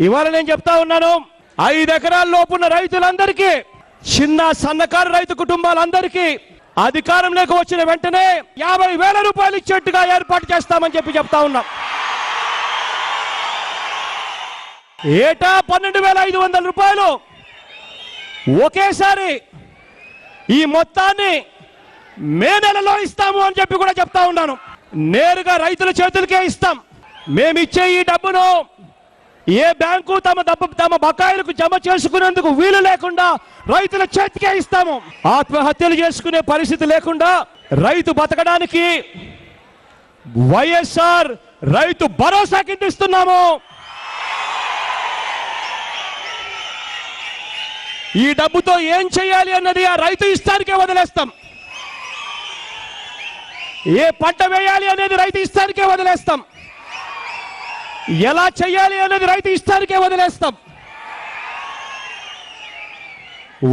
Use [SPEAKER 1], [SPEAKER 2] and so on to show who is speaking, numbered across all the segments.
[SPEAKER 1] ఇవాళ నేను చెప్తా ఉన్నాను, 5 ఎకరాల లోపున్న రైతులందరికీ, చిన్న సన్నకారు రైతు కుటుంబాలందరికీ అధికారంలోకి వచ్చిన వెంటనే 50,000 రూపాయలు ఇచ్చేట్టుగా ఏర్పాటు చేస్తామని చెప్తా ఉన్నాం. ఏటా 12,500 రూపాయలు ఒకేసారి ఈ మొత్తాన్ని మే నెలలో ఇస్తాము అని చెప్పి కూడా చెప్తా ఉన్నాను. నేరుగా రైతుల చేతులకే ఇస్తాం. మేమిచ్చే ఈ డబ్బును ఏ బ్యాంకు తమ బకాయిలకు జమ చేసుకునేందుకు వీలు లేకుండా రైతుల చేతికే ఇస్తాము. ఆత్మహత్యలు చేసుకునే పరిస్థితి లేకుండా రైతు బతకడానికి వైఎస్ఆర్ రైతు భరోసా కింద ఇస్తున్నాము. ఈ డబ్బుతో ఏం చేయాలి అన్నది ఆ రైతు ఇష్టానికే వదిలేస్తాం. ఏ పంట వేయాలి అనేది రైతు ఇష్టానికే వదిలేస్తాం. ఎలా చేయాలి అనేది రైతు ఇష్టానికే వదిలేస్తాం.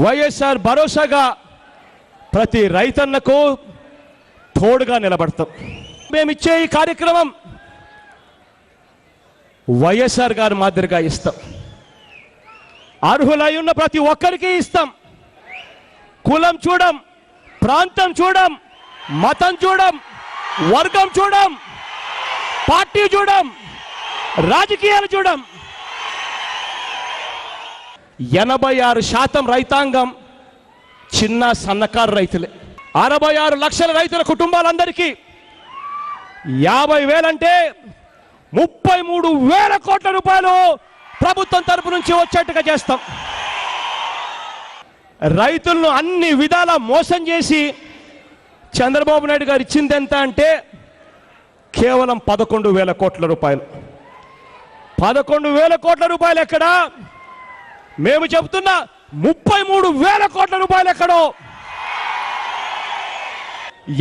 [SPEAKER 1] వైఎస్ఆర్ భరోసాగా ప్రతి రైతన్నకు తోడుగా నిలబడతాం. మేమిచ్చే ఈ కార్యక్రమం వైఎస్ఆర్ గారి మాదిరిగా ఇస్తాం. అర్హులై ఉన్న ప్రతి ఒక్కరికి ఇస్తాం. కులం చూడం, ప్రాంతం చూడం, మతం చూడం, వర్గం చూడం, పార్టీ చూడం, రాజకీయాలు చూడం. 86% రైతాంగం చిన్న సన్నకారు రైతులే. 66 లక్షల రైతుల కుటుంబాలందరికీ 50,000 అంటే 33,000 కోట్ల రూపాయలు ప్రభుత్వం తరపు నుంచి వచ్చేట్టుగా చేస్తాం. రైతులను అన్ని విధాలా మోసం చేసి చంద్రబాబు నాయుడు గారు ఇచ్చింది ఎంత అంటే కేవలం 11,000 కోట్ల రూపాయలు. 11,000 కోట్ల రూపాయలు ఎక్కడా? మేము చెబుతున్నా 33,000 కోట్ల రూపాయలు ఎక్కడో.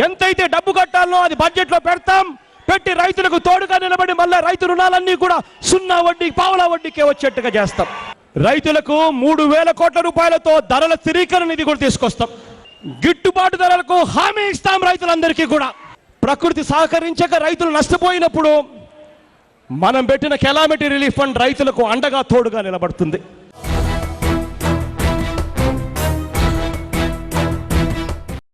[SPEAKER 1] ఎంతైతే డబ్బు కట్టాలనో అది బడ్జెట్లో పెడతాం. పెట్టి రైతులకు తోడుగా నిలబడి మళ్ళీ రైతు రుణాలన్నీ కూడా 0 వడ్డీ, పావలా వడ్డీకే వచ్చేట్టుగా చేస్తాం. రైతులకు 3,000 కోట్ల రూపాయలతో ధరల స్థిరీకరణ నిధి కూడా తీసుకొస్తాం. గిట్టుబాటు ధరలకు హామీ ఇస్తాం రైతులందరికీ కూడా. ప్రకృతి సహకరించక రైతులు నష్టపోయినప్పుడు మనం పెట్టిన కెలామిటీ రిలీఫ్ ఫండ్ రైతులకు అండగా తోడుగా నిలబడుతుంది.